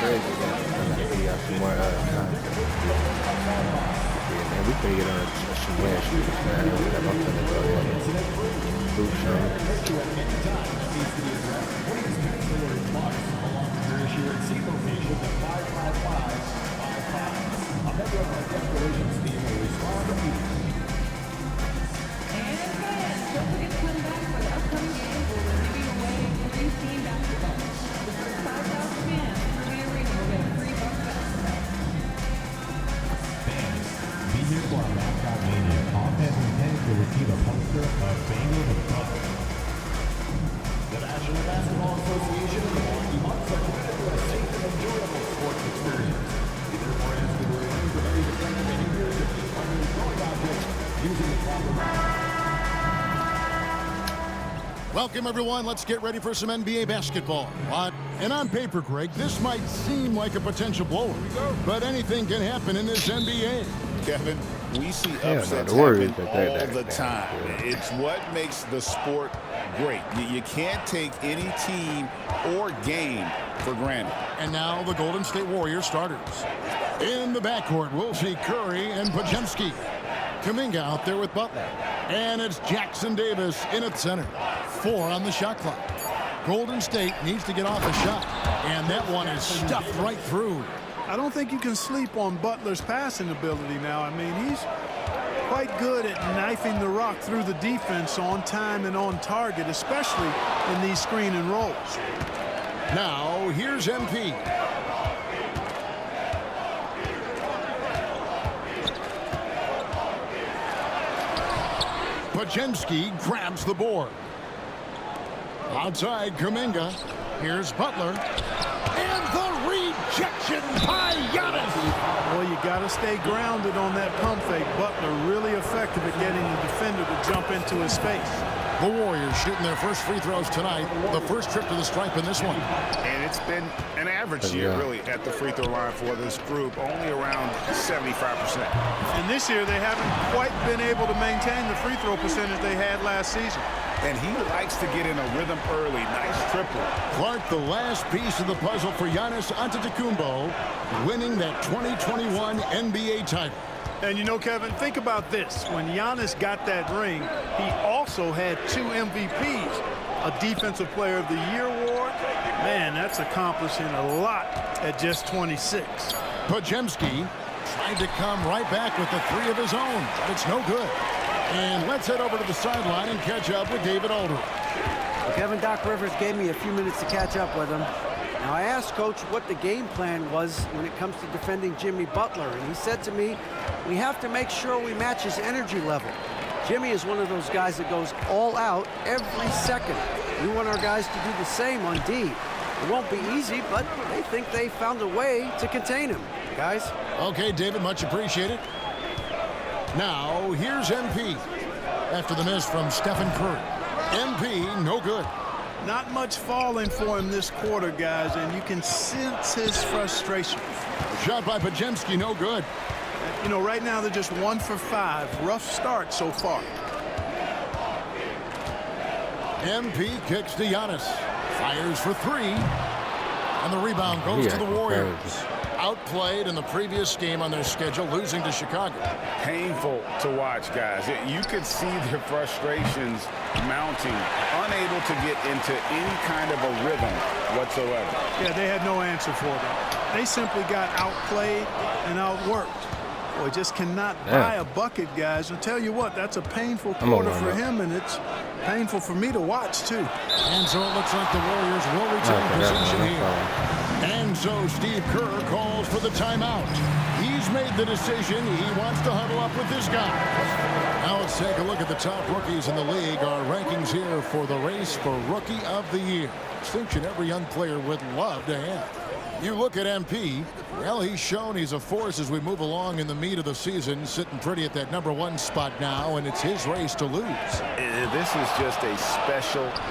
crazy. We got some more content. Yeah, man, we can get on some win shooters, man. We got my friend to go ahead and do some. Receive a poster of Bengal the Buck. The National Basketball Association and the Milwaukee Bucks are committed to a safe and enjoyable sports experience. We therefore ask you to refrain from any destructive behaviors and keep on your throwing objects using the proper. Welcome, everyone. Let's get ready for some NBA basketball. And on paper, Greg, this might seem like a potential blower, but anything can happen in this NBA. Kevin, we see Yeah, upsets the Warriors happen are all the time. Yeah. It's what makes the sport great. You can't take any team or game for granted. And now the Golden State Warriors starters. In the backcourt, we'll see Curry and Podziemski. Kuminga out there with Butler. And it's Jackson Davis in at center. 4 on the shot clock. Golden State needs to get off a shot. And that one is stuffed right through. I don't think you can sleep on Butler's passing ability now. I mean, he's quite good at knifing the rock through the defense on time and on target, especially in these screen and rolls. Now, here's MP. Podziemski grabs the board. Outside, Kuminga. Here's Butler. And the rejection by Giannis. Well, you got to stay grounded on that pump fake. Butler really effective at getting the defender to jump into his space. The Warriors shooting their first free throws tonight. The first trip to the stripe in this one. And it's been an average year, really, at the free throw line for this group, only around 75%. And this year, they haven't quite been able to maintain the free throw percentage they had last season. And he likes to get in a rhythm early. Nice triple. Clark, the last piece of the puzzle for Giannis Antetokounmpo, winning that 2021 NBA title. And you know, Kevin, think about this. When Giannis got that ring, he also had 2 MVPs, a Defensive Player of the Year award. Man, that's accomplishing a lot at just 26. Podziemski tried to come right back with the 3 of his own, but it's no good. And let's head over to the sideline and catch up with David Aldridge. Well, Kevin, Doc Rivers gave me a few minutes to catch up with him. Now, I asked Coach what the game plan was when it comes to defending Jimmy Butler, and he said to me, we have to make sure we match his energy level. Jimmy is one of those guys that goes all out every second. We want our guys to do the same on D. It won't be easy, but they think they found a way to contain him. Guys? Okay, David, much appreciated. Now, here's MP. After the miss from Stephen Curry. MP, no good. Not much falling for him this quarter, guys, and you can sense his frustration. Shot by Podziemski, no good. You know, right now they're just 1 for 5. Rough start so far. MP kicks to Giannis. Fires for 3. And the rebound goes to the Warriors. Outplayed in the previous game on their schedule, losing to Chicago. Painful to watch, guys. You could see their frustrations mounting, unable to get into any kind of a rhythm whatsoever. Yeah, they had no answer for them. They simply got outplayed and outworked. Boy, just cannot buy a bucket, guys. I'll tell you what, that's a painful quarter for him, and it's painful for me to watch, too. And so it looks like the Warriors will retain possession here. And so Steve Kerr calls for the timeout. He's made the decision. He wants to huddle up with this guy. Now let's take a look at the top rookies in the league. Our rankings here for the race for Rookie of the Year. Distinction every young player would love to have. You look at MP, well, he's shown he's a force as we move along in the meat of the season, sitting pretty at that #1 spot now, and it's his race to lose. This is just a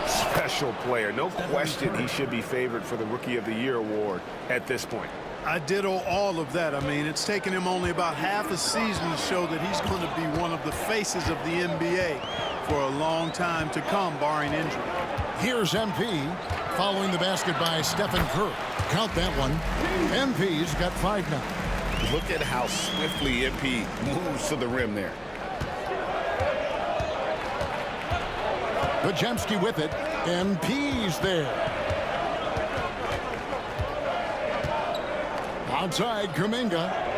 special player. No question he should be favored for the Rookie of the Year award at this point. I ditto all of that. I mean, it's taken him only about half a season to show that he's going to be one of the faces of the NBA for a long time to come, barring injury. Here's MP. following the basket by Stephen Curry. Count that one. MP's got 5 now. Look at how swiftly MP moves to the rim there. Bajemski with it. MP's there. Outside, Kuminga.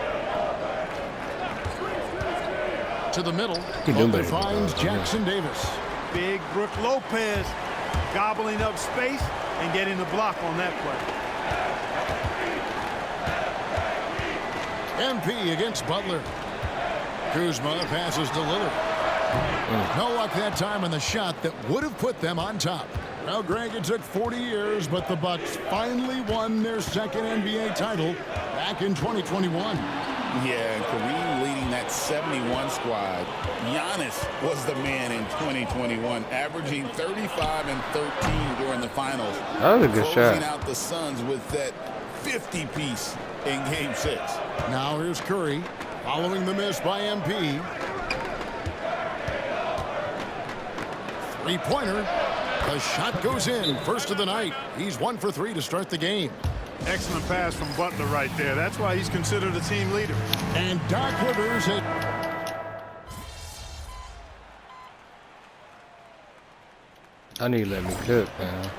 To the middle. Butler finds Jackson Davis. Big Brook Lopez gobbling up space and getting the block on that play. MP against Butler. Kuzma passes to Lillard. No luck that time on the shot that would have put them on top. Well, Greg, it took 40 years, but the Bucks finally won their second NBA title back in 2021. Yeah, and Kareem leading that 71 squad. Giannis was the man in 2021, averaging 35 and 13 during the finals. That was a good shot. Closing out the Suns with that 50-piece in Game 6. Now here's Curry, following the miss by MP. Three-pointer. The shot goes in. First of the night. He's 1 for 3 to start the game. Excellent pass from Butler right there. That's why he's considered a team leader. And Doc Rivers hit. I need to let me cook, man.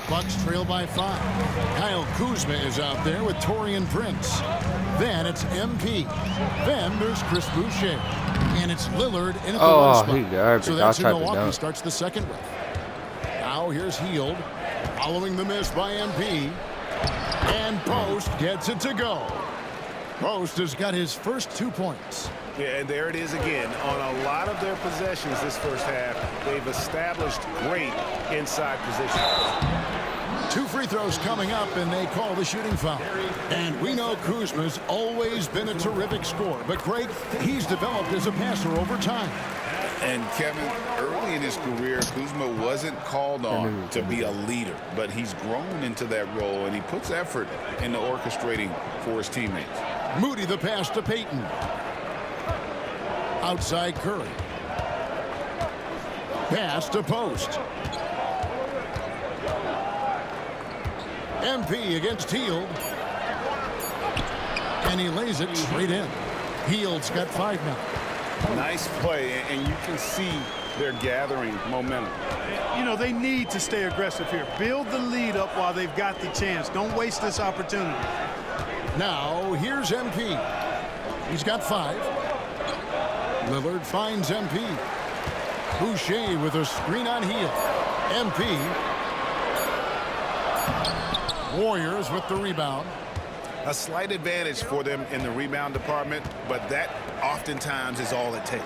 Bucks trail by 5. Kyle Kuzma is out there with Taurean Prince. Then it's MP. Then there's Chris Boucher. And it's Lillard in at the one spot. He garbage. So that's who Milwaukee starts the second with. Now here's Hield. Following the miss by MP. And Post gets it to go. Post has got his first 2 points. Yeah, and there it is again. On a lot of their possessions this first half, they've established great inside position. 2 free throws coming up, and they call the shooting foul. And we know Kuzma's always been a terrific scorer, but Craig, he's developed as a passer over time. And Kevin, early in his career, Kuzma wasn't called on to be a leader, but he's grown into that role, and he puts effort into orchestrating for his teammates. Moody the pass to Payton. Outside Curry. Pass to Post. MP against Hield. And he lays it straight in. Hield's got 5 now. Nice play, and you can see they're gathering momentum. You know, they need to stay aggressive here. Build the lead up while they've got the chance. Don't waste this opportunity. Now, here's MP. He's got 5. Lillard finds MP. Boucher with a screen on Hield. MP. Warriors with the rebound. A slight advantage for them in the rebound department, but that oftentimes is all it takes.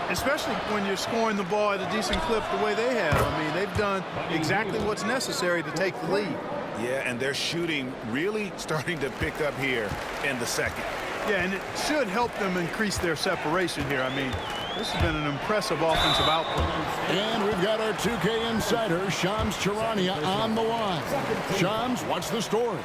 Especially when you're scoring the ball at a decent clip the way they have. I mean, they've done exactly what's necessary to take the lead. Yeah, and their shooting really starting to pick up here in the second. Yeah, and it should help them increase their separation here. I mean, this has been an impressive offensive output. And we've got our 2K insider, Shams Charania, on the line. Shams, what's the story?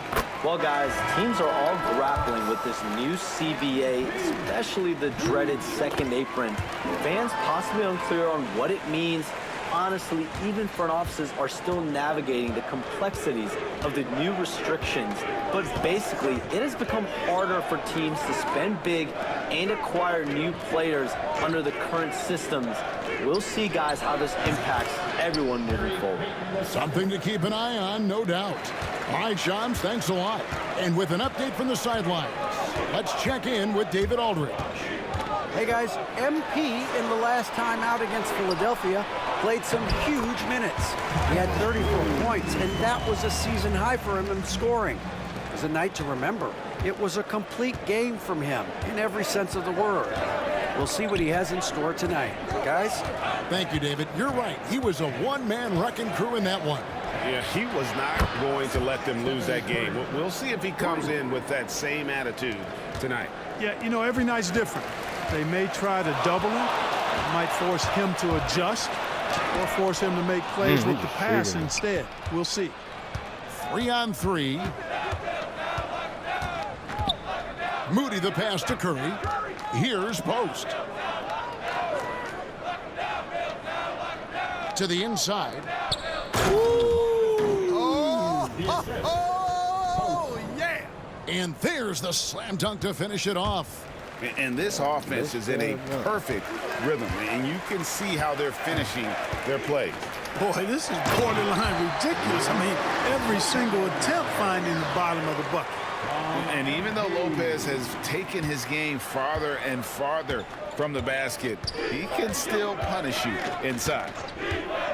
Well, guys, teams are all grappling with this new CBA, especially the dreaded second apron. Fans possibly unclear on what it means. Honestly, even front offices are still navigating the complexities of the new restrictions. But basically, it has become harder for teams to spend big and acquire new players under the current systems. We'll see, guys, how this impacts everyone moving forward. Something to keep an eye on, no doubt. All right, Shams, thanks a lot. And with an update from the sidelines, let's check in with David Aldridge. Hey guys, MP in the last time out against Philadelphia played some huge minutes. He had 34 points, and that was a season high for him in scoring. It was a night to remember. It was a complete game from him in every sense of the word. We'll see what he has in store tonight. Guys? Thank you, David. You're right. He was a one-man wrecking crew in that one. Yeah, he was not going to let them lose that game. We'll see if he comes in with that same attitude tonight. Yeah, you know, every night's different. They may try to double him. It might force him to adjust or force him to make plays with the pass instead. We'll see. 3-on-3. Moody the pass to Curry. Here's Post. to the inside. Oh, yeah. And there's the slam dunk to finish it off. And this offense is in a perfect rhythm, and you can see how they're finishing their plays. Boy, this is borderline ridiculous. I mean, every single attempt finding the bottom of the bucket. And even though Lopez has taken his game farther and farther from the basket, he can still punish you inside.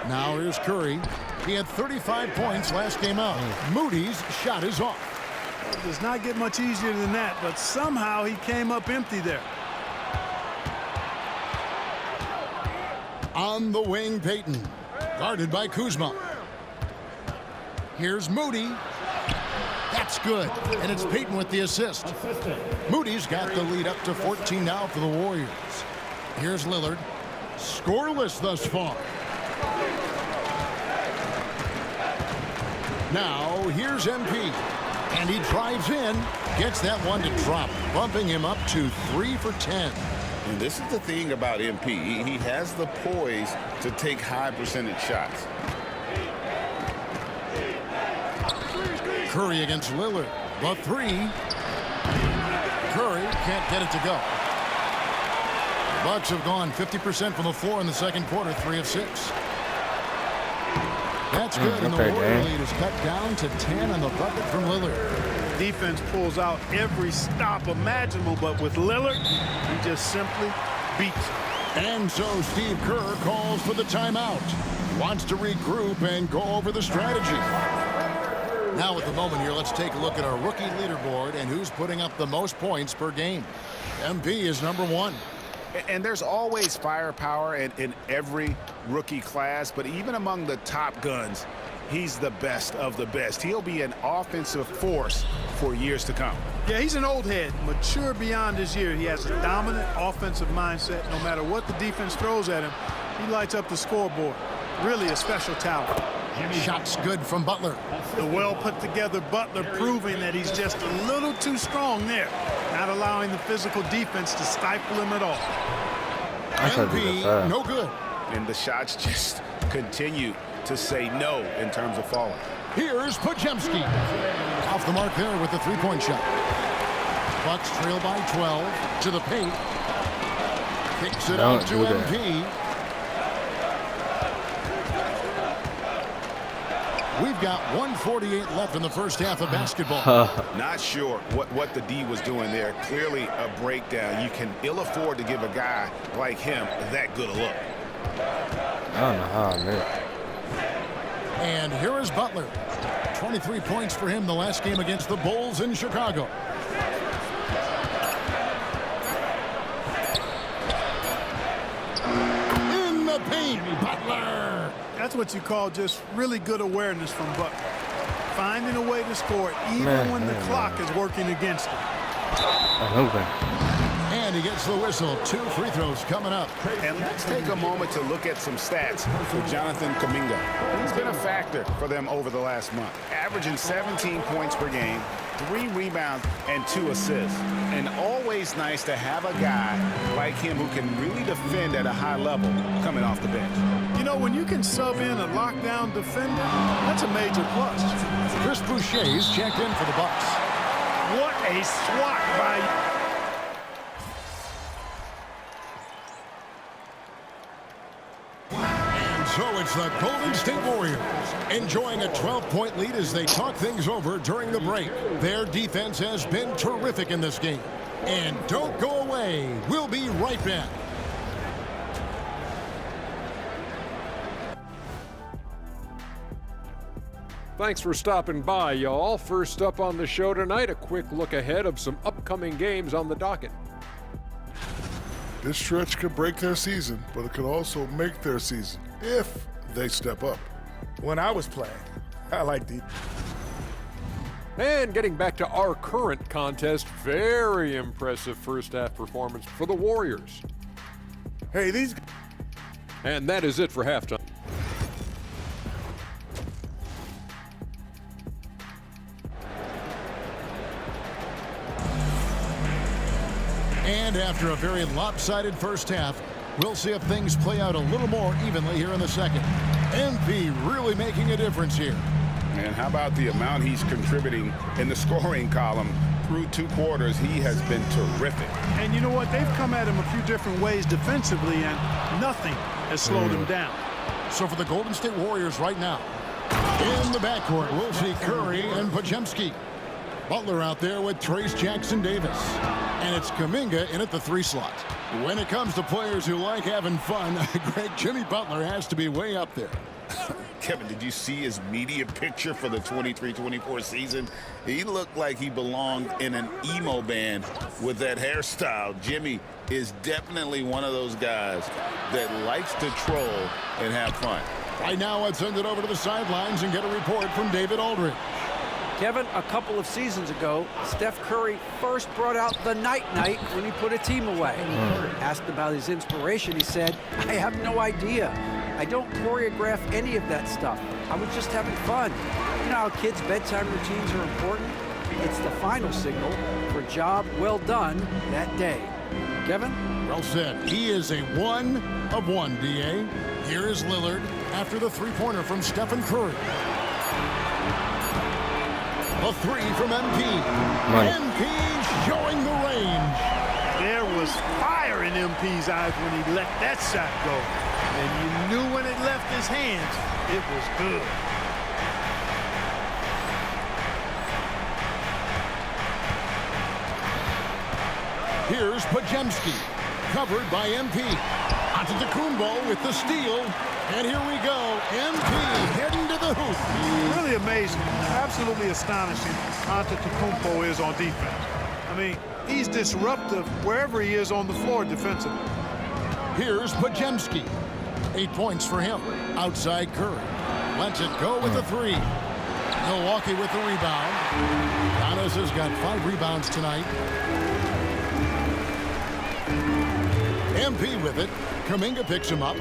Now here's Curry. He had 35 points last game out. Moody's shot is off. It does not get much easier than that, but somehow he came up empty there. On the wing, Payton. Guarded by Kuzma. Here's Moody. That's good. And it's Payton with the assist. Moody's got the lead up to 14 now for the Warriors. Here's Lillard. Scoreless thus far. Now here's MP. And he drives in, gets that one to drop, bumping him up to 3 for 10. And this is the thing about MP. He has the poise to take high percentage shots. Curry against Lillard. The three. Curry can't get it to go. Bucks have gone 50% from the floor in the second quarter, 3 of 6. That's good, and the Warrior lead is cut down to 10 on the bucket from Lillard. Defense pulls out every stop imaginable, but with Lillard, he just simply beats him. And so Steve Kerr calls for the timeout. Wants to regroup and go over the strategy. Now at the moment here, let's take a look at our rookie leaderboard and who's putting up the most points per game. MP is number 1. And there's always firepower in every rookie class, but even among the top guns, he's the best of the best. He'll be an offensive force for years to come. Yeah, he's an old head, mature beyond his year. He has a dominant offensive mindset. No matter what the defense throws at him, he lights up the scoreboard. Really a special talent. Shots good from Butler. The well-put-together Butler proving that he's just a little too strong there, not allowing the physical defense to stifle him at all. MP, no good. And the shots just continue to say no in terms of falling. Here's Podziemski. Off the mark there with the three-point shot. Bucks trail by 12 to the paint. Kicks it out to MP. We've got 1:48 left in the first half of basketball. Not sure what the D was doing there. Clearly a breakdown. You can ill afford to give a guy like him that good a look. I don't know how, man. And here is Butler. 23 points for him the last game against the Bulls in Chicago. In the paint, Butler. That's what you call just really good awareness from Butler. Finding a way to score even when the clock is working against him. And he gets the whistle. 2 free throws coming up. And let's take a moment to look at some stats for Jonathan Kuminga. He's been a factor for them over the last month, averaging 17 points per game, 3 rebounds, and 2 assists. And always nice to have a guy like him who can really defend at a high level coming off the bench. You know, when you can sub in a lockdown defender, that's a major plus. Chris Boucher's checked in for the Bucks. What a swat by... So it's the Golden State Warriors enjoying a 12-point lead as they talk things over during the break. Their defense has been terrific in this game. And don't go away. We'll be right back. Thanks for stopping by, y'all. First up on the show tonight, a quick look ahead of some upcoming games on the docket. This stretch could break their season, but it could also make their season if they step up. When I was playing, I liked it. And getting back to our current contest, very impressive first half performance for the Warriors. Hey, these... And that is it for halftime. And after a very lopsided first half, We'll see if things play out a little more evenly here in the second. MP really making a difference here. And how about the amount he's contributing in the scoring column? Through 2 quarters, he has been terrific. And you know what? They've come at him a few different ways defensively, and nothing has slowed him down. So for the Golden State Warriors right now, in the backcourt, we'll see Curry and Podziemski. Butler out there with Trace Jackson-Davis. And it's Kuminga in at the 3 slot. When it comes to players who like having fun, Greg, Jimmy Butler has to be way up there. Kevin, did you see his media picture for the 23-24 season? He looked like he belonged in an emo band with that hairstyle. Jimmy is definitely one of those guys that likes to troll and have fun. Right now, let's send it over to the sidelines and get a report from David Aldridge. Kevin, a couple of seasons ago, Steph Curry first brought out the night-night when he put a team away. Asked about his inspiration, he said, "I have no idea. I don't choreograph any of that stuff. I was just having fun." You know how kids' bedtime routines are important? It's the final signal for a job well done that day. Kevin? Well said. He is a 1 of 1, D.A. Here is Lillard after the 3-pointer from Stephen Curry. A 3 from MP. MP showing the range. There was fire in MP's eyes when he let that shot go. And you knew when it left his hands, it was good. Here's Podziemski, covered by MP. Antetokounmpo with the steal. And here we go. MP heading to the hoop. Really amazing, absolutely astonishing Antetokounmpo is on defense. I mean, he's disruptive wherever he is on the floor defensively. Here's Podziemski. 8 points for him. Outside Curry. Lets it go with the 3. Milwaukee with the rebound. Giannis has got 5 rebounds tonight. MP with it. Kuminga picks him up.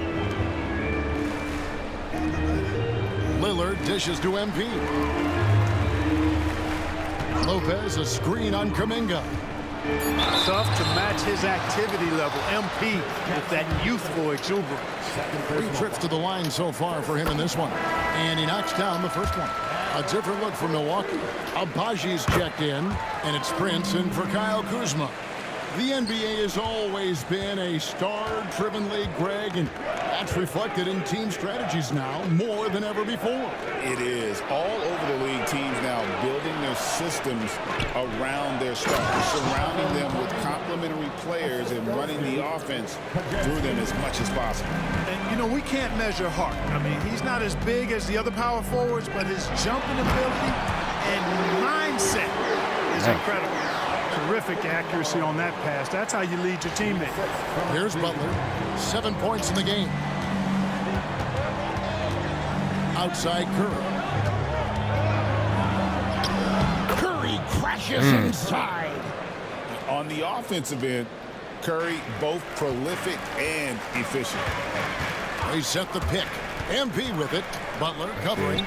Lillard dishes to MP. Lopez a screen on Kuminga. Tough to match his activity level. MP with that youthful exuberance. 3 trips to the line so far for him in this one. And he knocks down the first one. A different look for Milwaukee. Abaji's checked in, and it's Prince in for Kyle Kuzma. The NBA has always been a star-driven league, Greg, and that's reflected in team strategies now more than ever before. It is. All over the league, teams now building their systems around their stars, surrounding them with complementary players and running the offense through them as much as possible. And, you know, we can't measure Hart. I mean, he's not as big as the other power forwards, but his jumping ability and mindset is incredible. Terrific accuracy on that pass. That's how you lead your teammate. Here's Butler. 7 points in the game. Outside Curry. Curry crashes inside. On the offensive end, Curry both prolific and efficient. They set the pick. MP with it. Butler covering.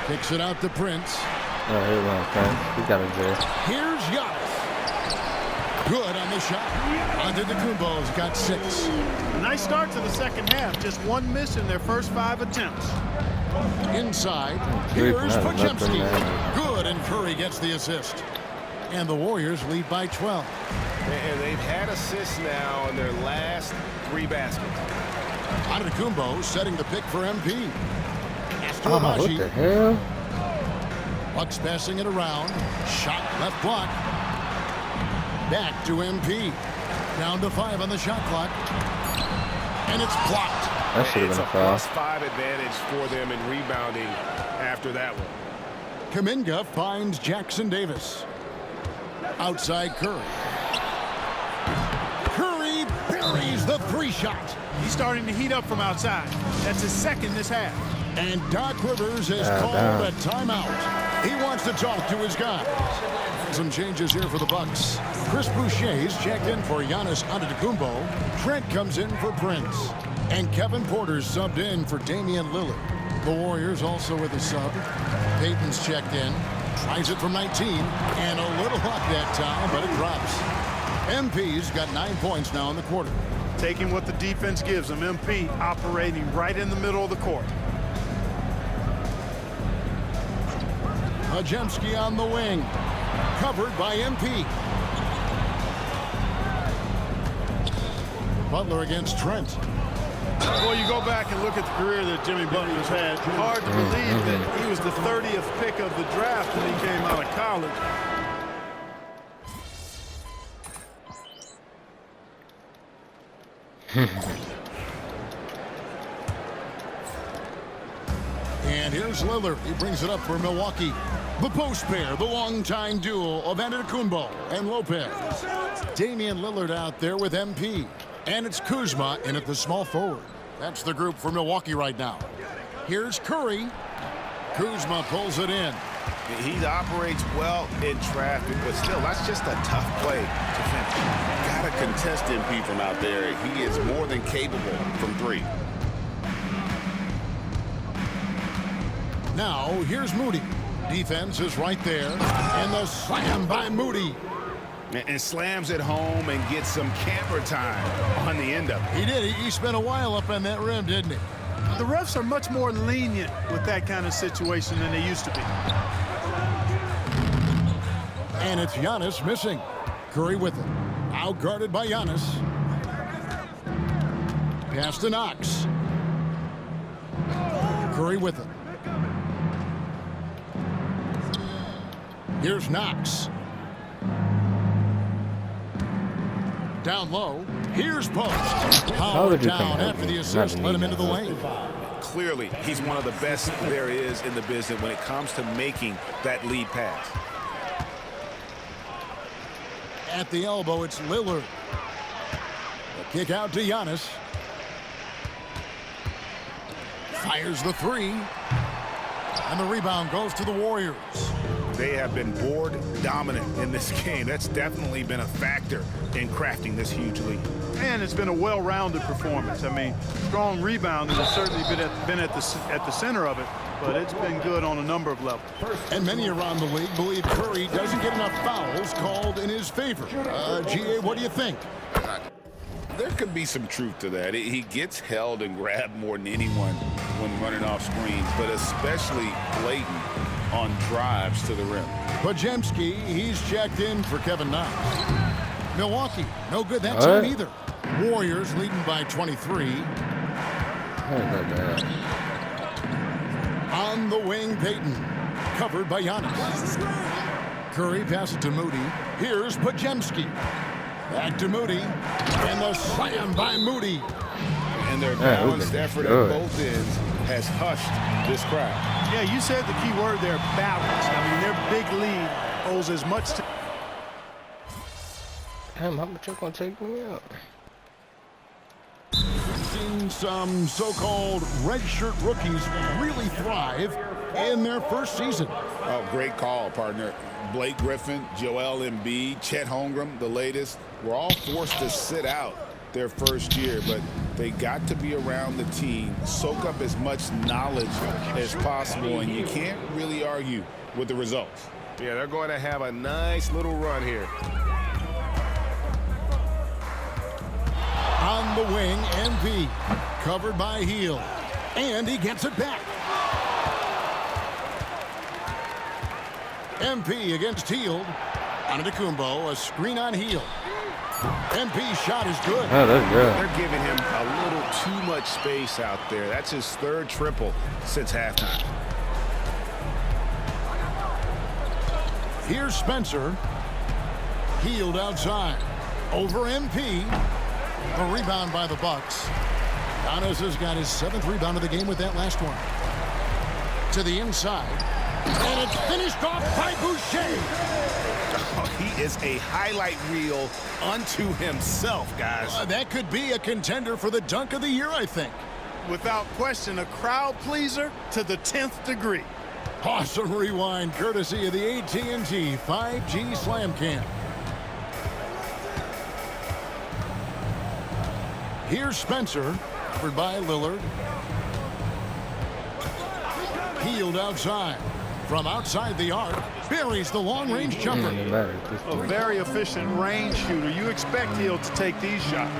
Kicks it out to Prince. Oh, here we go, Prince. He got it there. Here's Giannis. Good on the shot. Antetokounmpo's got 6. Nice start to the second half. Just 1 miss in their first 5 attempts. Inside. Here's Podziemski. Good, and Curry gets the assist. And the Warriors lead by 12. And they've had assists now in their last 3 baskets. Antetokounmpo setting the pick for MP. Oh, what the hell? Bucks passing it around. Shot left block. Back to MP. Down to 5 on the shot clock. And it's blocked. That should have been a foul. +5 advantage for them in rebounding after that one. Kuminga finds Jackson-Davis. Outside Curry. Curry buries the 3-shot. He's starting to heat up from outside. That's his second this half. And Doc Rivers has called a timeout. He wants to talk to his guys. Some changes here for the Bucks. Chris Boucher's checked in for Giannis Antetokounmpo. Trent comes in for Prince. And Kevin Porter's subbed in for Damian Lillard. The Warriors also with a sub. Payton's checked in. Tries it from 19. And a little luck that time, but it drops. MP's got 9 points now in the quarter. taking what the defense gives him. MP operating right in the middle of the court. Majemski on the wing, covered by MP. Butler against Trent. Well, you go back and look at the career that Jimmy Butler's had. Hard to believe that he was the 30th pick of the draft when he came out of college. And here's Lillard. He brings it up for Milwaukee. The post pair, the longtime duo of Antetokounmpo and Lopez. Damian Lillard out there with MP. And it's Kuzma in at the small forward. That's the group for Milwaukee right now. Here's Curry. Kuzma pulls it in. He operates well in traffic, but still, that's just a tough play to finish. Got to contest MP from out there. He is more than capable from three. Now, here's Moody. Defense is right there. And the slam by Moody. And slams it home and gets some camera time on the end of it. He did. He spent a while up on that rim, didn't he? The refs are much more lenient with that kind of situation than they used to be. And it's Giannis missing. Curry with it. Out guarded by Giannis. Pass to Knox. Curry with it. Here's Knox. Down low. Here's Post. Power down after the assist. Let him into the lane. Clearly, he's one of the best there is in the business when it comes to making that lead pass. At the elbow, it's Lillard. The kick out to Giannis. Fires the three. And the rebound goes to the Warriors. They have been board dominant in this game. That's definitely been a factor in crafting this huge lead. And it's been a well-rounded performance. I mean, strong rebounding has certainly been at the center of it, but it's been good on a number of levels. And many around the league believe Curry doesn't get enough fouls called in his favor. GA, what do you think? There could be some truth to that. He gets held and grabbed more than anyone when running off screens, but especially blatant on drives to the rim. Majemski, he's checked in for Kevin Knox. Milwaukee, no good that time either. Warriors leading by 23. On the wing, Payton. Covered by Giannis. Curry passes to Moody. Here's Majemski. Back to Moody. And the slam by Moody. And their balanced effort at both ends has hushed this crowd. Yeah, you said the key word there, balance. I mean, their big lead owes as much to... Damn, how much you gonna take me out? Seen some so-called redshirt rookies really thrive in their first season. Oh, great call, partner. Blake Griffin, Joel Embiid, Chet Holmgren, the latest, were all forced to sit out their first year, but they got to be around the team, soak up as much knowledge as possible, and you can't really argue with the results. Yeah, they're going to have a nice little run here. On the wing, MP, covered by Hield, and he gets it back. MP against Hield. Antetokounmpo, a screen on Hield. MP's shot is good. Oh, that's good. They're giving him a little too much space out there. That's his third triple since halftime. Here's Spencer. Hield outside. Over MP. The rebound by the Bucks. Giannis has got his 7th rebound of the game with that last one. To the inside. And it's finished off by Boucher. Oh, he is a highlight reel unto himself, guys. That could be a contender for the dunk of the year, I think. Without question, a crowd pleaser to the 10th degree. Awesome rewind, courtesy of the AT&T 5G Slam Cam. Here's Spencer, covered by Lillard. Hield outside. From outside the arc, buries the long-range jumper. A very efficient range shooter. You expect Hield to take these shots.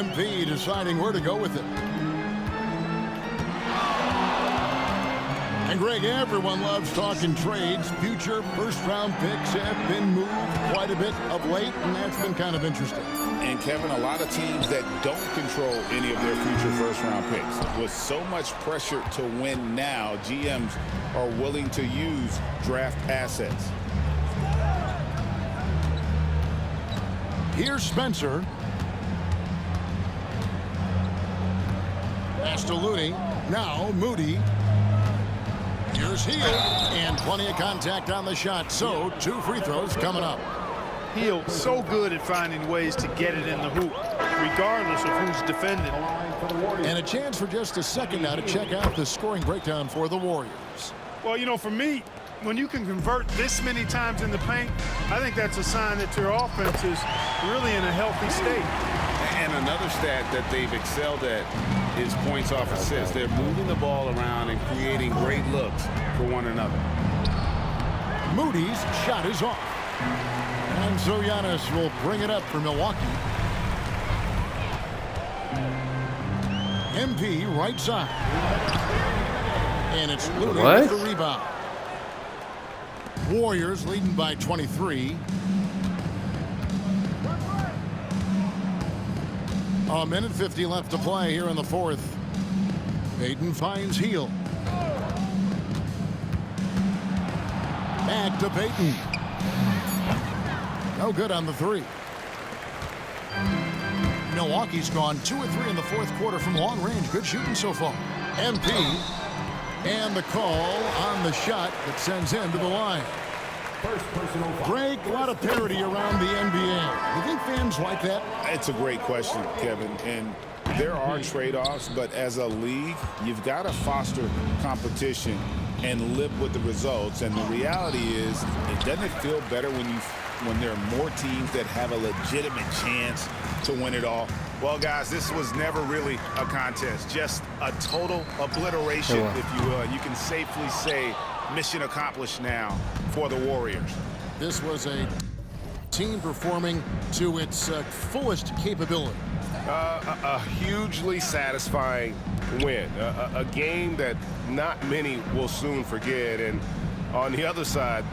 MP deciding where to go with it. And Greg, everyone loves talking trades. Future first-round picks have been moved quite a bit of late, and that's been kind of interesting. And Kevin, a lot of teams that don't control any of their future first-round picks. With so much pressure to win now, GMs are willing to use draft assets. Here's Spencer. Pass to Looney. Now Moody. Here's Hield, and plenty of contact on the shot. So 2 free throws coming up. Hield so good at finding ways to get it in the hoop, regardless of who's defending. And a chance for just a second now to check out the scoring breakdown for the Warriors. Well, you know, for me, when you can convert this many times in the paint, I think that's a sign that your offense is really in a healthy state. And another stat that they've excelled at is points off assists. They're moving the ball around and creating great looks for one another. Moody's shot is off. And so Giannis will bring it up for Milwaukee. MP right side. And it's Looney with the rebound. Warriors leading by 23. A minute 50 left to play here in the fourth. Payton finds Hield. Back to Payton. No good on the 3. Milwaukee's gone 2 of 3 in the fourth quarter from long range. Good shooting so far. MP and the call on the shot that sends him to the line. Greg, a lot of parity around the NBA. You think fans like that? It's a great question, Kevin. And there are trade-offs, but as a league, you've got to foster competition and live with the results. And the reality is, doesn't it feel better when there are more teams that have a legitimate chance to win it all? Well, guys, this was never really a contest, just a total obliteration, if you will. You can safely say mission accomplished now for the Warriors. This was a team performing to its fullest capability. A hugely satisfying win. A game that not many will soon forget. And on the other side,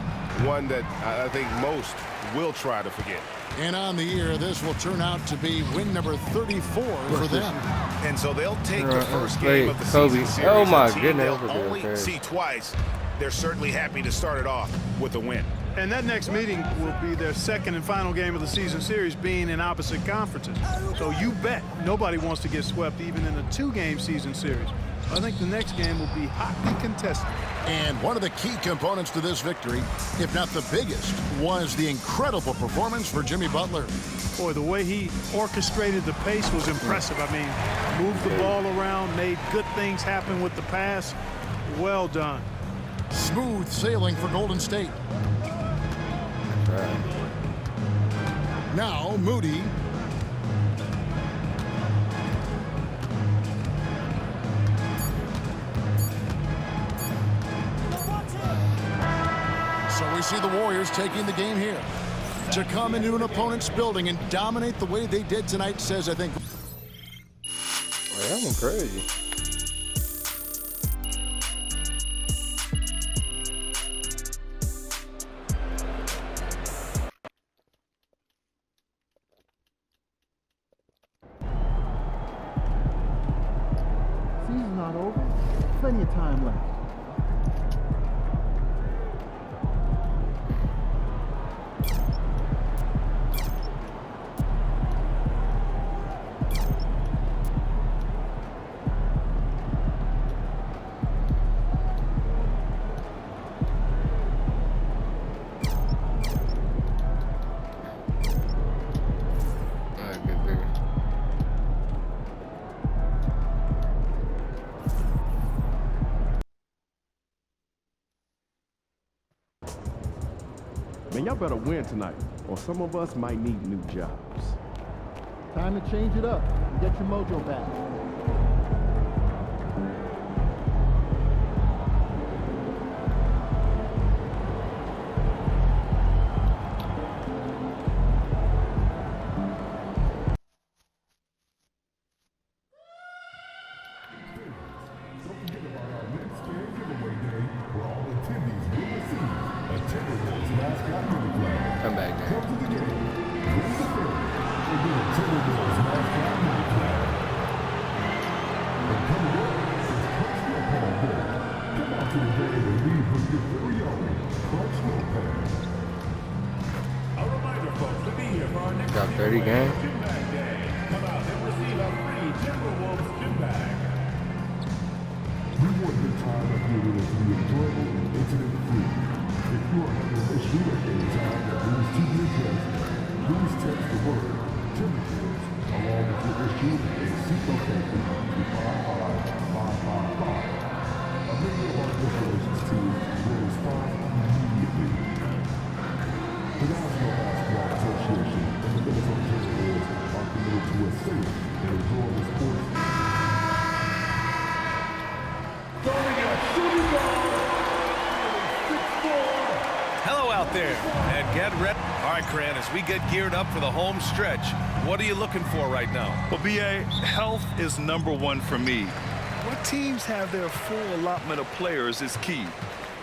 one that I think most will try to forget. And on the year, this will turn out to be win number 34 for them. And so they'll take the first game of the season series. Oh my They'll goodness. only see twice. They're certainly happy to start it off with a win. And that next meeting will be their second and final game of the season series, being in opposite conferences. So you bet nobody wants to get swept even in a 2-game season series. I think the next game will be hotly contested. And one of the key components to this victory, if not the biggest, was the incredible performance for Jimmy Butler. Boy, the way he orchestrated the pace was impressive. I mean, moved the ball around, made good things happen with the pass. Well done. Smooth sailing for Golden State. Now Moody. So we see the Warriors taking the game here. To come into an opponent's building and dominate the way they did tonight says, I think... Man, that one crazy. Season's not over. Plenty of time left. Man, y'all better win tonight, or some of us might need new jobs. Time to change it up and get your mojo back. Come back, man. Got 30 games. We want the time of year to be enjoyable, incident-free. If you are having an issue at any time that needs to be addressed, please text the word Jimmy Kids along with your issue and seek location to 55555. A member of our relations team will respond immediately. The National Basketball Association and the Minnesota Timberwolves are committed to a safe and enjoyable sports. Hello out there, and get ready. All right, Cran, as we get geared up for the home stretch, what are you looking for right now? Well, BA, health is #1 for me. What teams have their full allotment of players is key.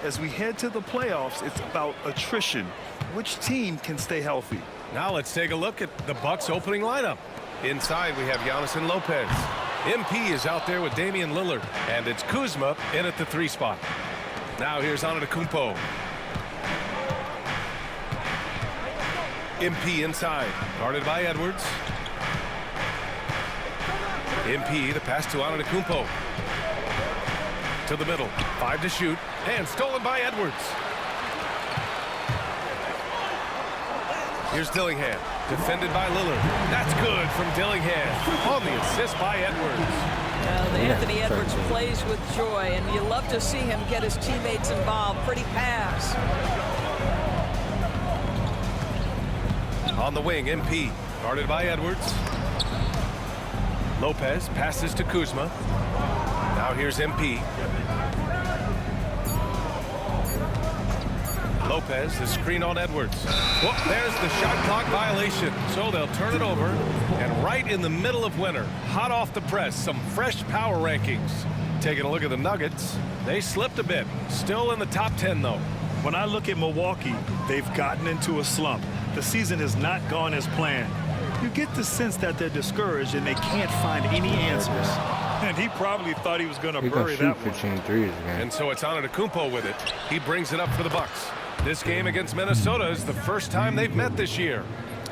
As we head to the playoffs, it's about attrition. Which team can stay healthy? Now let's take a look at the Bucks' opening lineup. Inside, we have Giannis and Lopez. MP is out there with Damian Lillard, and it's Kuzma in at the 3 spot. Now here's Antetokounmpo. MP inside, guarded by Edwards. MP, the pass to Antetokounmpo. To the middle, 5 to shoot, and stolen by Edwards. Here's Dillingham, defended by Lillard. That's good from Dillingham on the assist by Edwards. Anthony Edwards plays with joy, and you love to see him get his teammates involved. Pretty pass. On the wing, MP, guarded by Edwards. Lopez passes to Kuzma. Now here's MP. Lopez, the screen on Edwards. Whoop, there's the shot clock violation. So they'll turn it over. And right in the middle of winter, hot off the press, some fresh power rankings. Taking a look at the Nuggets, they slipped a bit. Still in the top 10, though. When I look at Milwaukee, they've gotten into a slump. The season has not gone as planned. You get the sense that they're discouraged and they can't find any answers. And he probably thought he was going to bury that one. And so it's Antetokounmpo with it. He brings it up for the Bucks. This game against Minnesota is the first time they've met this year.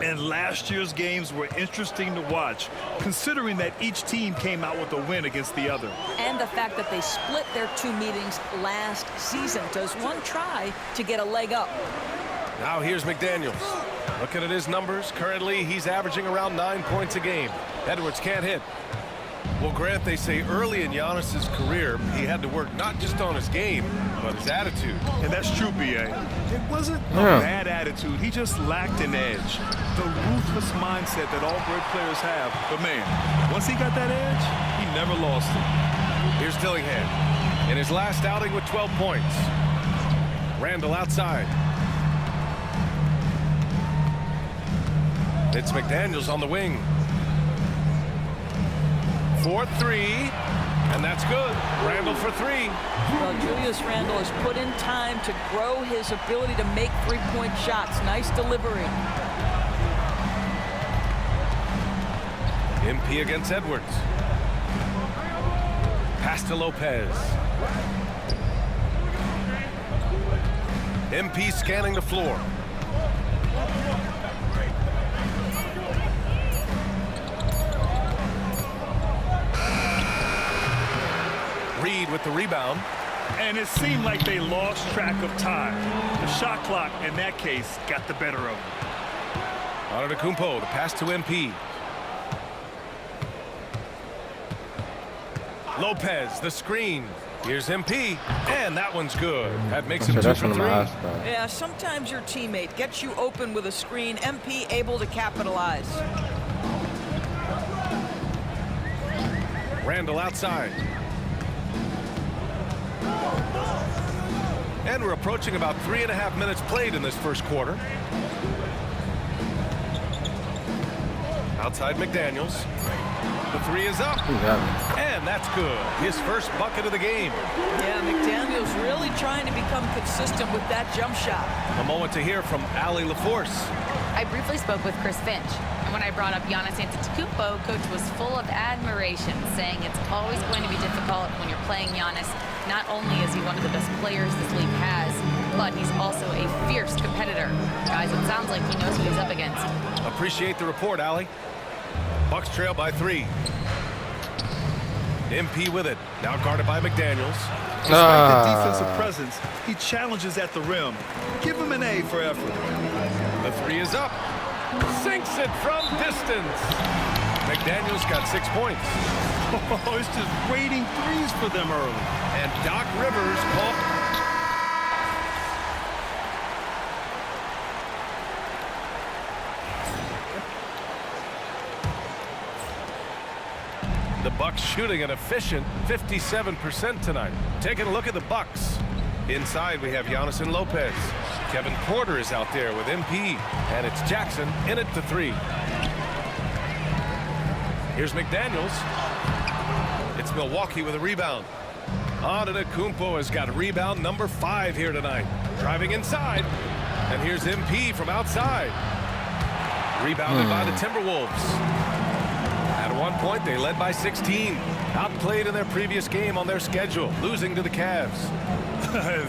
And last year's games were interesting to watch, considering that each team came out with a win against the other. And the fact that they split their 2 meetings last season. Does one try to get a leg up? Now here's McDaniels. Looking at his numbers, currently he's averaging around 9 points a game. Edwards can't hit. Well, Grant, they say early in Giannis's career, he had to work not just on his game, but his attitude. And that's true, BA. It wasn't a bad attitude. He just lacked an edge. The ruthless mindset that all great players have. But, man, once he got that edge, he never lost it. Here's Dillingham in his last outing with 12 points. Randall outside. It's McDaniels on the wing. 4-3, and that's good. Randall for 3. Well, Julius Randle has put in time to grow his ability to make 3-point shots. Nice delivery. MP against Edwards. Pass to Lopez. MP scanning the floor. Reed with the rebound. And it seemed like they lost track of time. The shot clock, in that case, got the better of them. Antetokounmpo, the pass to MP. Lopez, the screen. Here's MP, and that one's good. That makes him 2 for 3. Yeah, sometimes your teammate gets you open with a screen. MP able to capitalize. Randall outside. And we're approaching about 3.5 minutes played in this first quarter. Outside McDaniels. The 3 is up. And And that's good. His first bucket of the game. Yeah, McDaniel's really trying to become consistent with that jump shot. A moment to hear from Allie LaForce. I briefly spoke with Chris Finch, and when I brought up Giannis Antetokounmpo, Coach was full of admiration, saying it's always going to be difficult when you're playing Giannis. Not only is he one of the best players this league has, but he's also a fierce competitor. Guys, it sounds like he knows what he's up against. Appreciate the report, Allie. Bucks trail by 3. MP with it. Now guarded by McDaniels. Despite the defensive presence, he challenges at the rim. Give him an A for effort. The 3 is up. Sinks it from distance. McDaniels got 6 points. Oh, it's just raining threes for them early. And Doc Rivers called. The Bucks shooting an efficient 57% tonight. Taking a look at the Bucks. Inside we have Giannis and Lopez. Kevin Porter is out there with MP. And it's Jackson in at the 3. Here's McDaniels. It's Milwaukee with a rebound. Antetokounmpo has got rebound number 5 here tonight. Driving inside. And here's MP from outside. Rebounded by the Timberwolves. At one point, they led by 16. Outplayed in their previous game on their schedule, losing to the Cavs.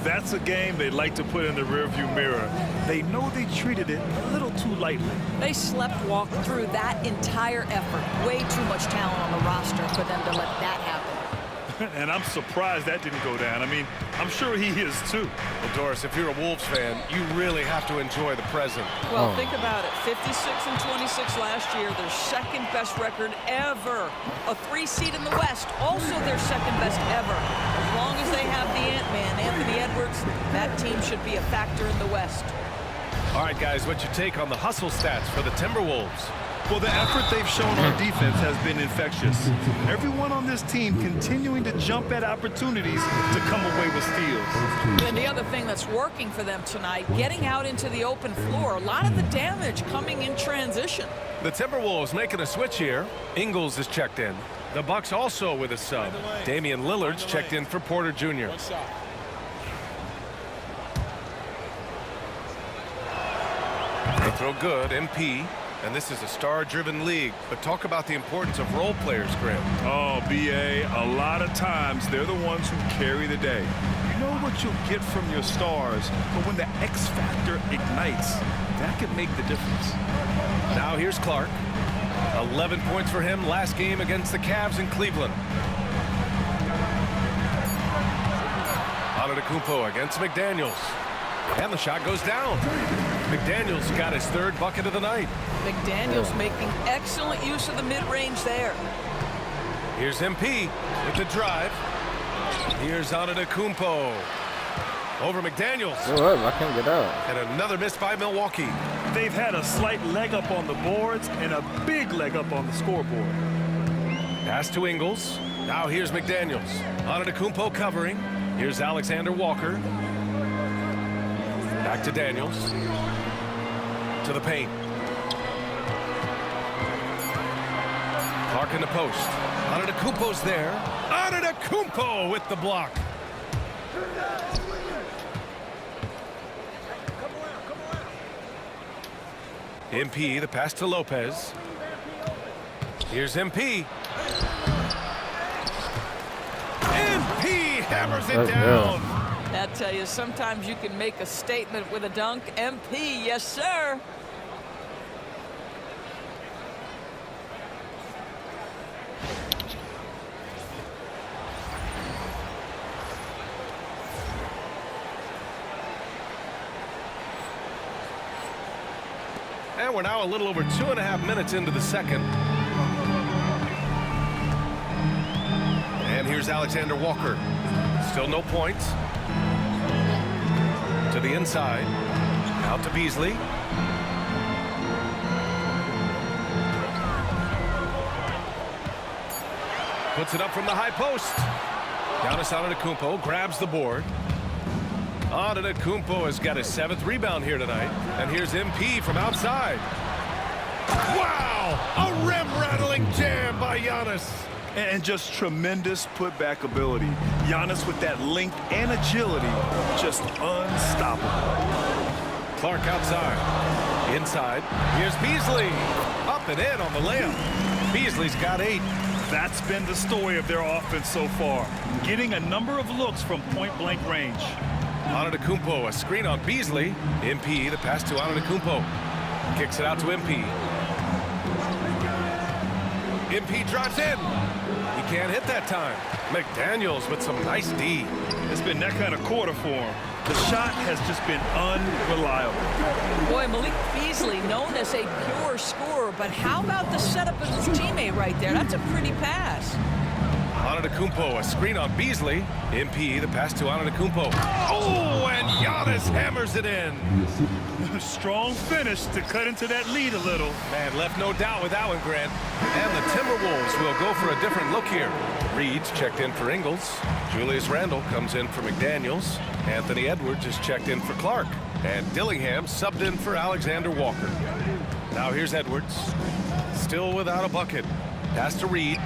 That's a game they'd like to put in the rearview mirror. They know they treated it a little too lightly. They slept-walked through that entire effort. Way too much talent on the roster for them to let that happen. And I'm surprised that didn't go down. I mean, I'm sure he is too. Well, Doris, if you're a Wolves fan, you really have to enjoy the present. Well, think about it. 56-26 last year, their second best record ever. A 3 seed in the West, also their second best ever. As long as they have the Ant-Man, Anthony Edwards, that team should be a factor in the West. All right, guys, what's your take on the hustle stats for the Timberwolves? Well, the effort they've shown on defense has been infectious. Everyone on this team continuing to jump at opportunities to come away with steals. And the other thing that's working for them tonight, getting out into the open floor. A lot of the damage coming in transition. The Timberwolves making a switch here. Ingles is checked in. The Bucks also with a sub. Damian Lillard's checked in for Porter Jr. They throw good, MP. And this is a star-driven league. But talk about the importance of role players, Graham. Oh, B.A., a lot of times they're the ones who carry the day. You know what you'll get from your stars, but when the X factor ignites, that can make the difference. Now here's Clark. 11 points for him last game against the Cavs in Cleveland. Antetokounmpo against McDaniels. And the shot goes down. McDaniels got his 3rd bucket of the night. McDaniels making excellent use of the mid-range there. Here's MP with the drive. Here's Antetokounmpo. Over McDaniels. Oh, I can't get out. And another miss by Milwaukee. They've had a slight leg up on the boards and a big leg up on the scoreboard. Pass to Ingles. Now here's McDaniels. Antetokounmpo covering. Here's Alexander Walker. Back to Daniels. To the paint. Clark in the post. Antetokounmpo's there. Antetokounmpo with the block. MP, the pass to Lopez. Here's MP. MP hammers it down. I tell you, sometimes you can make a statement with a dunk. MP, yes, sir. And we're now a little over 2.5 minutes into the second. And here's Alexander Walker. Still no points. To the inside. Out to Beasley. Puts it up from the high post. Giannis Antetokounmpo grabs the board. Antetokounmpo has got his 7th rebound here tonight. And here's MP from outside. Wow! A rim-rattling jam by Giannis. And just tremendous putback ability. Giannis with that length and agility, just unstoppable. Clark outside. Inside. Here's Beasley. Up and in on the layup. Beasley's got 8. That's been the story of their offense so far. Getting a number of looks from point-blank range. Antetokounmpo, a screen on Beasley. MP, the pass to Antetokounmpo. Kicks it out to MP. MP drops in. He can't hit that time. McDaniels with some nice D. It's been that kind of quarter for him. The shot has just been unreliable. Boy, Malik Beasley, known as a pure scorer, but how about the setup of his teammate right there? That's a pretty pass. Antetokounmpo, a screen on Beasley. MP, the pass to Antetokounmpo. Oh, and Giannis hammers it in. Strong finish to cut into that lead a little. Man, left no doubt with that one, Grant. And the Timberwolves will go for a different look here. Reed's checked in for Ingles. Julius Randle comes in for McDaniels. Anthony Edwards is checked in for Clark. And Dillingham subbed in for Alexander Walker. Now here's Edwards. Still without a bucket. Pass to Reed.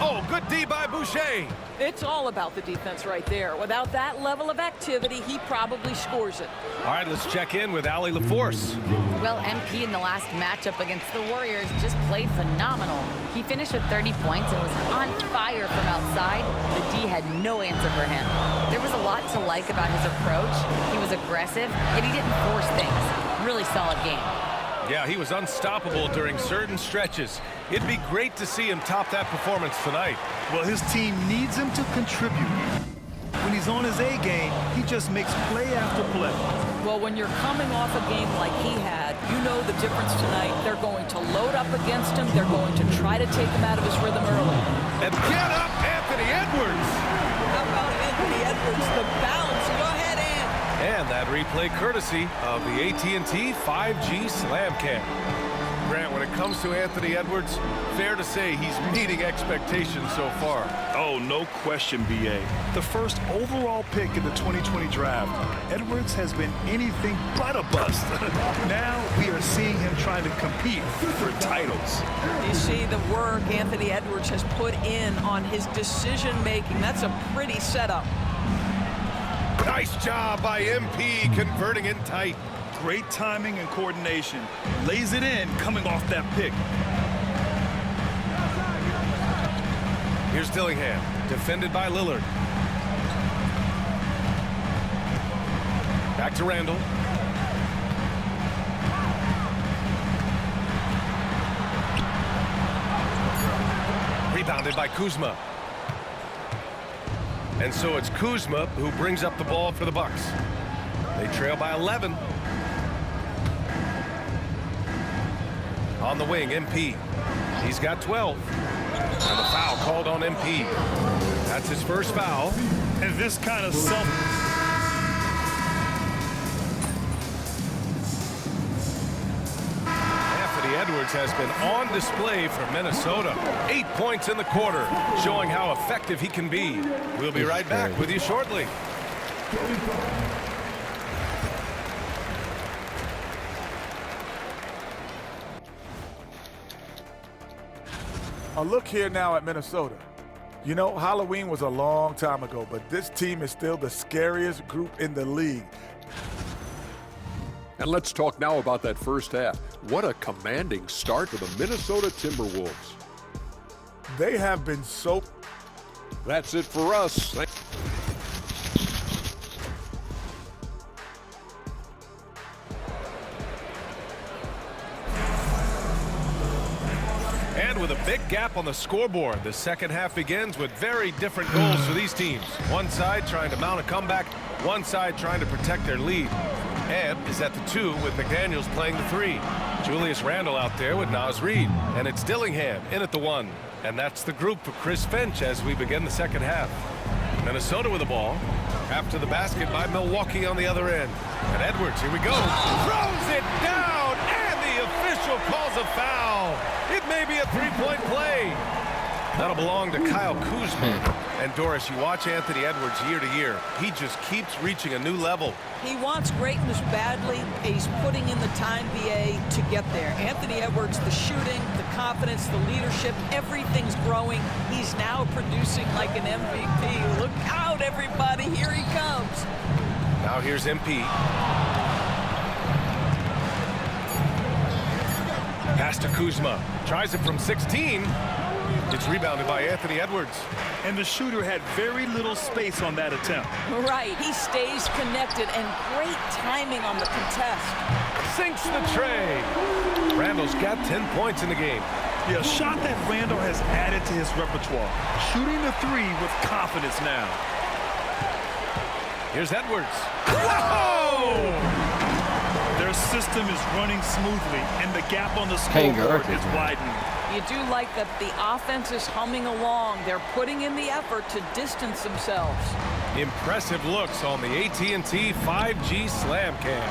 Oh, good D by Boucher. It's all about the defense right there. Without that level of activity, he probably scores it. All right, let's check in with Allie LaForce. Well, MP in the last matchup against the Warriors just played phenomenal. He finished with 30 points and was on fire from outside. The D had no answer for him. There was a lot to like about his approach. He was aggressive, yet he didn't force things. Really solid game. Yeah, he was unstoppable during certain stretches. It'd be great to see him top that performance tonight. Well, his team needs him to contribute. When he's on his A game, he just makes play after play. Well, when you're coming off a game like he had, you know the difference tonight. They're going to load up against him. They're going to try to take him out of his rhythm early. And get up, Anthony Edwards! How about Anthony Edwards? The bounce. Go ahead, Ant. And that replay courtesy of the AT&T 5G Slam Cam. Grant, when it comes to Anthony Edwards, fair to say he's meeting expectations so far. Oh, no question, B.A. The first overall pick in the 2020 draft, Edwards has been anything but a bust. Now we are seeing him trying to compete for titles. You see the work Anthony Edwards has put in on his decision-making. That's a pretty setup. Nice job by MP converting in tight. Great timing and coordination. Lays it in coming off that pick. Here's Dillingham, defended by Lillard. Back to Randle. Rebounded by Kuzma. And so it's Kuzma who brings up the ball for the Bucks. They trail by 11. On the wing, MP. He's got 12. And the foul called on MP. That's his first foul. And this kind of Anthony Edwards has been on display for Minnesota. 8 points in the quarter, showing how effective he can be. We'll be right back with you shortly. A look here now at Minnesota. You know, Halloween was a long time ago, but this team is still the scariest group in the league. And let's talk now about that first half. What a commanding start for the Minnesota Timberwolves. They have been so... That's it for us. And with a big gap on the scoreboard, the second half begins with very different goals for these teams. One side trying to mount a comeback, one side trying to protect their lead. And is at the 2 with McDaniels playing the 3. Julius Randle out there with Naz Reid. And it's Dillingham in at the 1. And that's the group for Chris Finch as we begin the second half. Minnesota with the ball. After the basket by Milwaukee on the other end. And Edwards, here we go. Throws it down, and the official calls a foul. It may be a three-point play. That'll belong to Kyle Kuzma. And Doris, you watch Anthony Edwards year to year. He just keeps reaching a new level. He wants greatness badly. He's putting in the time, BA, to get there. Anthony Edwards, the shooting, the confidence, the leadership, everything's growing. He's now producing like an MVP. Look out, everybody. Here he comes. Now here's MP. Pass to Kuzma. Tries it from 16. It's rebounded by Anthony Edwards. And the shooter had very little space on that attempt. Right. He stays connected, and great timing on the contest. Sinks the tray. Randall's got 10 points in the game. Yeah, a shot that Randall has added to his repertoire. Shooting the three with confidence now. Here's Edwards. Whoa! Their system is running smoothly, and the gap on the scoreboard is widening. You do like that the offense is humming along. They're putting in the effort to distance themselves. Impressive looks on the AT&T 5G Slam Cam.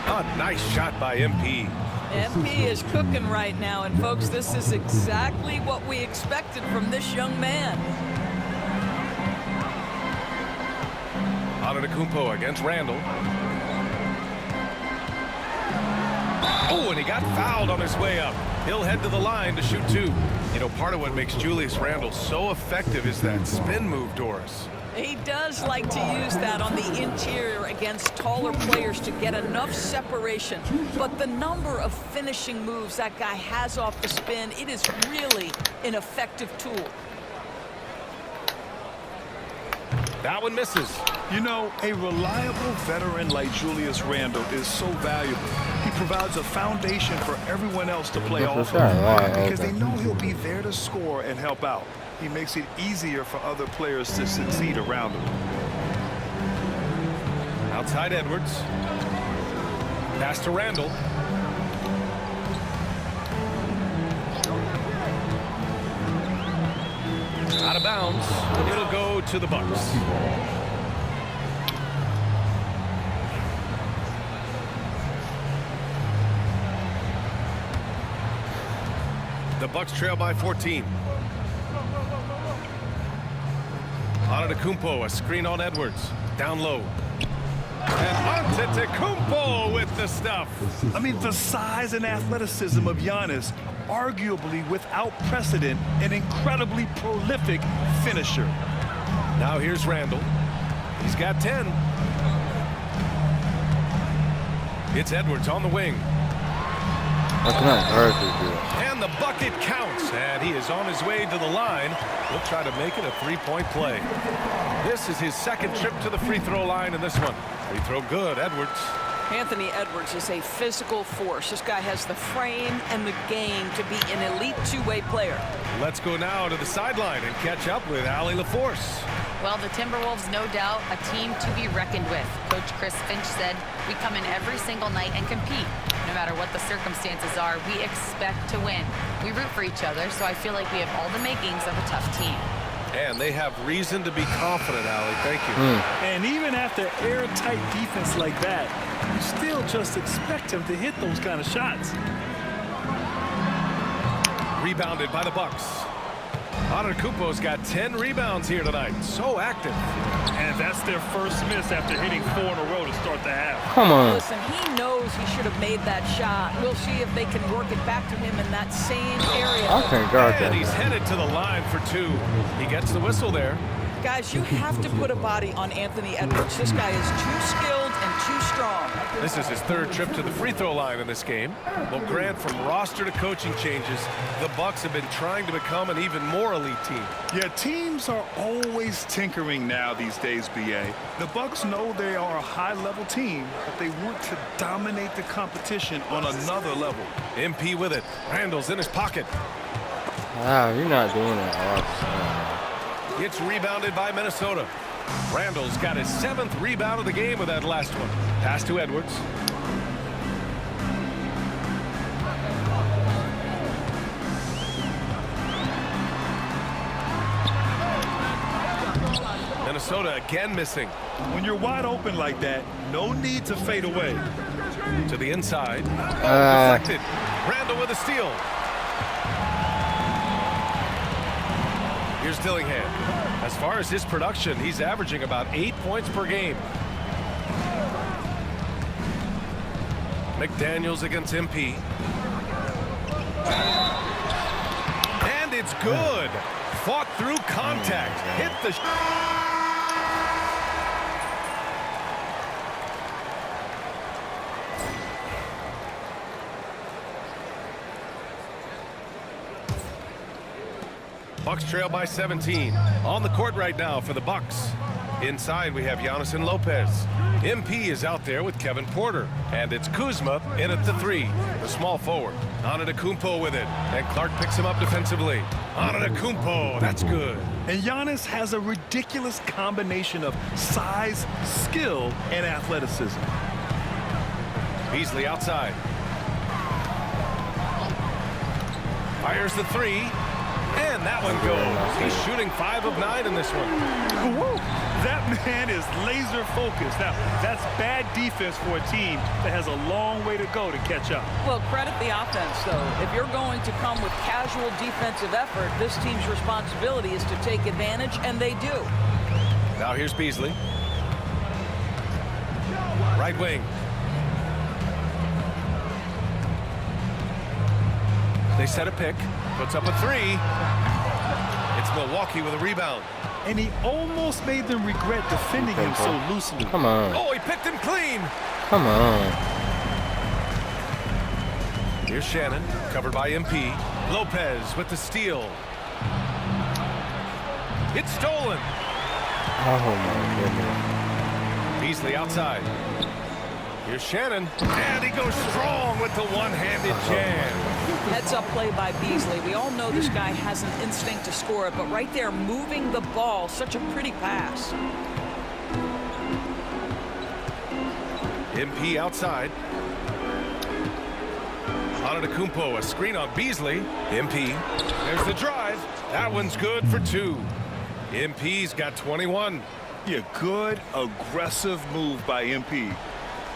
A nice shot by MP. MP is cooking right now, and folks, this is exactly what we expected from this young man. Antetokounmpo against Randall. Oh, and he got fouled on his way up. He'll head to the line to shoot two. You know, part of what makes Julius Randle so effective is that spin move, Doris. He does like to use that on the interior against taller players to get enough separation. But the number of finishing moves that guy has off the spin, it is really an effective tool. That one misses. You know, a reliable veteran like Julius Randle is so valuable. He provides a foundation for everyone else to play off of because they know he'll be there to score and help out. He makes it easier for other players to succeed around him. Outside Edwards. Pass to Randall. Out of bounds. It'll go to the Bucks. The Bucks trail by 14. Antetokounmpo, a screen on Edwards. Down low. And Antetokounmpo with the stuff. I mean, the size and athleticism of Giannis, arguably without precedent, an incredibly prolific finisher. Now here's Randall. He's got 10. It's Edwards on the wing. And the bucket counts, and he is on his way to the line. He'll try to make it a three-point play. This is his second trip to the free throw line in this one. Free throw good, Edwards. Anthony Edwards is a physical force. This guy has the frame and the game to be an elite two-way player. Let's go now to the sideline and catch up with Allie LaForce. Well, the Timberwolves, no doubt, a team to be reckoned with. Coach Chris Finch said, we come in every single night and compete. No matter what the circumstances are, we expect to win. We root for each other, so I feel like we have all the makings of a tough team. And they have reason to be confident, Allie. Thank you. And even after airtight defense like that, you still just expect him to hit those kind of shots. Rebounded by the Bucks. Antetokounmpo's got 10 rebounds here tonight. So active. And that's their first miss after hitting 4 in a row to start the half. Come on. Listen, he knows he should have made that shot. We'll see if they can work it back to him in that same area. Okay, got and he's headed to the line for two. He gets the whistle there. Guys, you have to put a body on Anthony Edwards. This guy is too skilled and too strong. This is his third trip to the free throw line in this game. Well, Grant, from roster to coaching changes, the Bucks have been trying to become an even more elite team. Yeah, teams are always tinkering now these days, BA. The Bucks know they are a high-level team, but they want to dominate the competition on another level. MP with it. Randall's in his pocket. Wow, you're not doing it all the time. It's rebounded by Minnesota. Randall's got his 7th rebound of the game with that last one. Pass to Edwards. Minnesota again missing. When you're wide open like that, no need to fade away. To the inside. Deflected. Randall with a steal. Here's Dillingham. As far as his production, he's averaging about 8 points per game. McDaniels against MP. And it's good. Fought through contact. Hit the Bucks trail by 17. On the court right now for the Bucks. Inside we have Giannis and Lopez. MP is out there with Kevin Porter. And it's Kuzma in at the 3. The small forward. Antetokounmpo with it. And Clark picks him up defensively. Antetokounmpo, that's good. And Giannis has a ridiculous combination of size, skill, and athleticism. Beasley outside. Fires the 3. And that one goes. He's shooting 5 of 9 in this one. Woo. That man is laser focused. Now, that's bad defense for a team that has a long way to go to catch up. Well, credit the offense, though. If you're going to come with casual defensive effort, this team's responsibility is to take advantage, and they do. Now here's Beasley. Right wing. They set a pick. Puts up a 3. It's Milwaukee with a rebound. And he almost made them regret defending him so loosely. Come on. Oh, he picked him clean. Come on. Here's Shannon, covered by MP. Lopez with the steal. It's stolen. Oh, my goodness. Beasley outside. Here's Shannon. And he goes strong with the one-handed jam. Heads-up play by Beasley. We all know this guy has an instinct to score it, but right there, moving the ball, such a pretty pass. MP outside. Antetokounmpo, a screen on Beasley. MP. There's the drive. That one's good for 2. MP's got 21. Yeah, good, aggressive move by MP.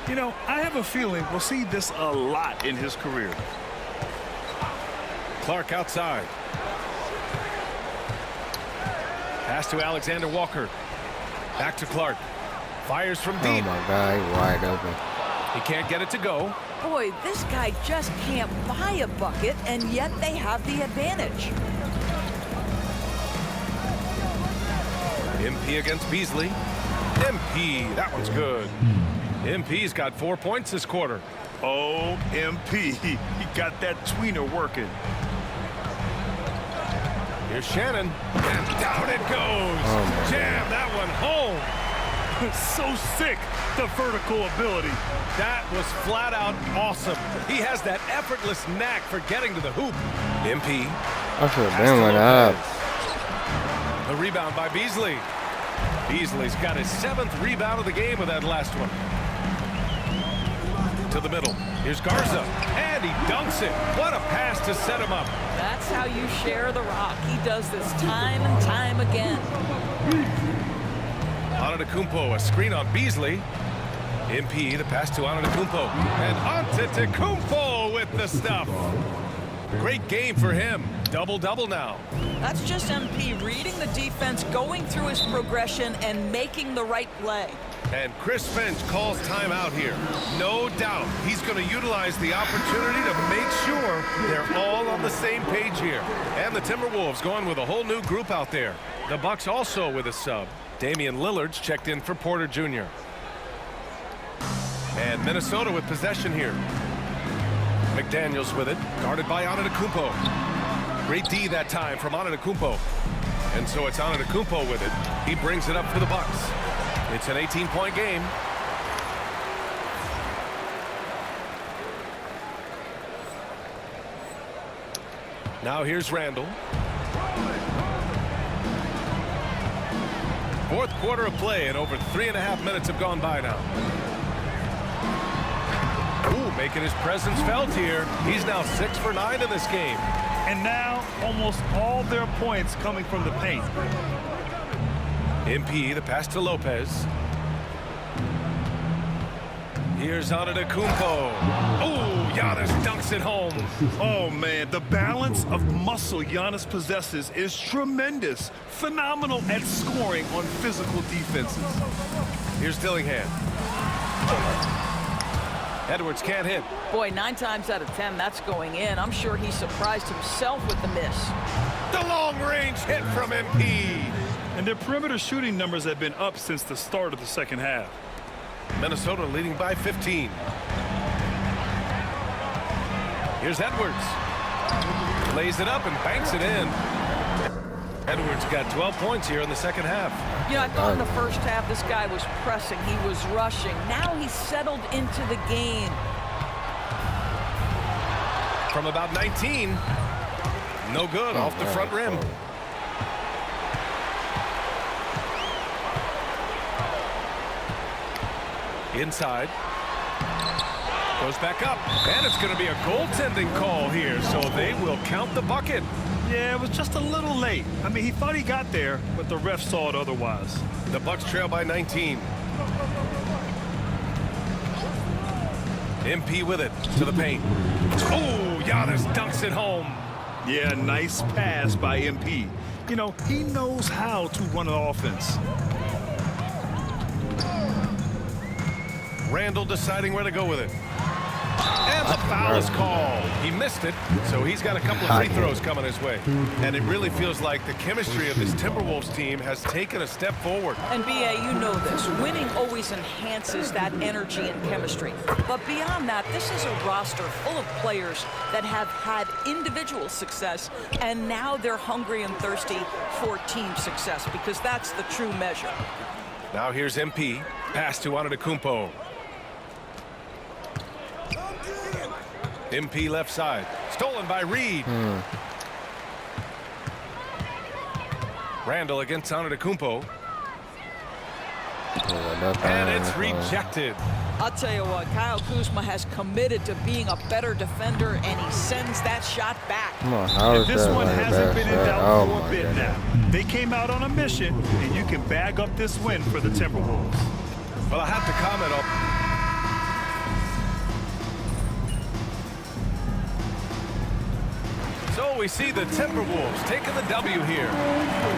You know, I have a feeling we'll see this a lot in his career. Clark outside. Pass to Alexander Walker. Back to Clark. Fires from deep. Oh, my God, he's wide open. He can't get it to go. Boy, this guy just can't buy a bucket, and yet they have the advantage. MP against Beasley. MP, that one's good. MP's got 4 points this quarter. Oh, MP, he got that tweener working. Here's Shannon, and down it goes. Oh, jam that one home. So sick, the vertical ability. That was flat out awesome. He has that effortless knack for getting to the hoop. MP. I should have been one up. The rebound by Beasley. Beasley's got his 7th rebound of the game with that last one. To the middle. Here's Garza. And he dunks it. What a pass to set him up. That's how you share the rock. He does this time and time again. Antetokounmpo, a screen on Beasley. MP, the pass to Antetokounmpo. And Antetokounmpo with the stuff. Great game for him. Double-double now. That's just MP reading the defense, going through his progression, and making the right play. And Chris Finch calls timeout here. No doubt he's going to utilize the opportunity to make sure they're all on the same page here. And the Timberwolves going with a whole new group out there. The Bucks also with a sub. Damian Lillard's checked in for Porter Jr. And Minnesota with possession here. McDaniels with it, guarded by Antetokounmpo. Great D that time from Antetokounmpo. And so it's Antetokounmpo with it. He brings it up for the Bucks. It's an 18-point game. Now here's Randall. 4th quarter of play, and over 3.5 minutes have gone by now. Ooh, making his presence felt here. He's now 6 for 9 in this game. And now almost all their points coming from the paint. MP, the pass to Lopez. Here's Antetokounmpo. Oh, Giannis dunks it home. Oh, man, the balance of muscle Giannis possesses is tremendous. Phenomenal at scoring on physical defenses. Here's Dillingham. Edwards can't hit. Boy, 9 times out of 10, that's going in. I'm sure he surprised himself with the miss. The long-range hit from MP. And their perimeter shooting numbers have been up since the start of the second half. Minnesota leading by 15. Here's Edwards. Lays it up and banks it in. Edwards got 12 points here in the second half. You know, I thought in the first half this guy was pressing. He was rushing. Now he's settled into the game. From about 19. No good off the front rim. Inside. Goes back up. And it's going to be a goaltending call here, so they will count the bucket. Yeah, it was just a little late. I mean, he thought he got there, but the ref saw it otherwise. The Bucks trail by 19. MP with it to the paint. Oh, Giannis dunks it home. Yeah, nice pass by MP. You know, he knows how to run an offense. Randall deciding where to go with it. And the foul is called. He missed it, so he's got a couple of free throws coming his way. And it really feels like the chemistry of this Timberwolves team has taken a step forward. And BA, you know this. Winning always enhances that energy and chemistry. But beyond that, this is a roster full of players that have had individual success, and now they're hungry and thirsty for team success, because that's the true measure. Now here's MP. Pass to Antetokounmpo. MP left side. Stolen by Reed. Randall against Antetokounmpo. And it's rejected. I'll tell you what, Kyle Kuzma has committed to being a better defender, and he sends that shot back. And this one hasn't been in doubt for a bit now. They came out on a mission, and you can bag up this win for the Timberwolves. Well, I have to comment on... So we see the Timberwolves taking the W here,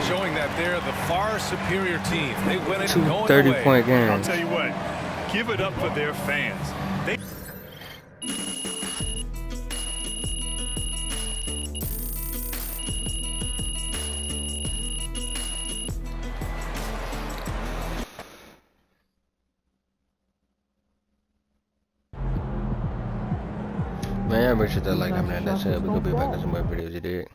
showing that they're the far superior team. They win it going 30-point games. I'll tell you what, give it up for their fans. Man, make sure that like, I mean, that's it. We could be back in some more videos, you dig?